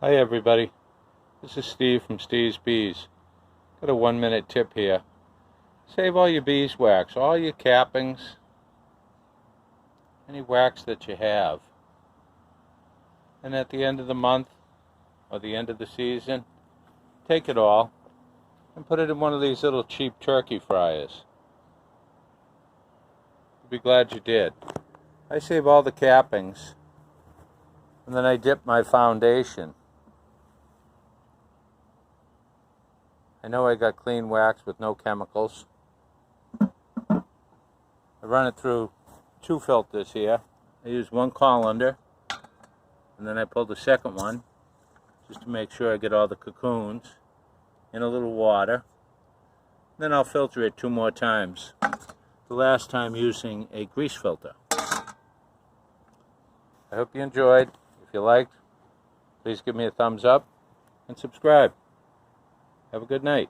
Hi everybody, this is Steve from Steve's Bees. Got a 1-minute tip here. Save all your beeswax, all your cappings, any wax that you have. And at the end of the month, or the end of the season, take it all and put it in one of these little cheap turkey fryers. You'll be glad you did. I save all the cappings, and then I dip my foundation. I know I got clean wax with no chemicals. I run it through 2 filters here. I use 1 colander, and then I pull the second one just to make sure I get all the cocoons in a little water. Then I'll filter it 2 more times, the last time using a grease filter. I hope you enjoyed. If you liked, please give me a thumbs up and subscribe. Have a good night.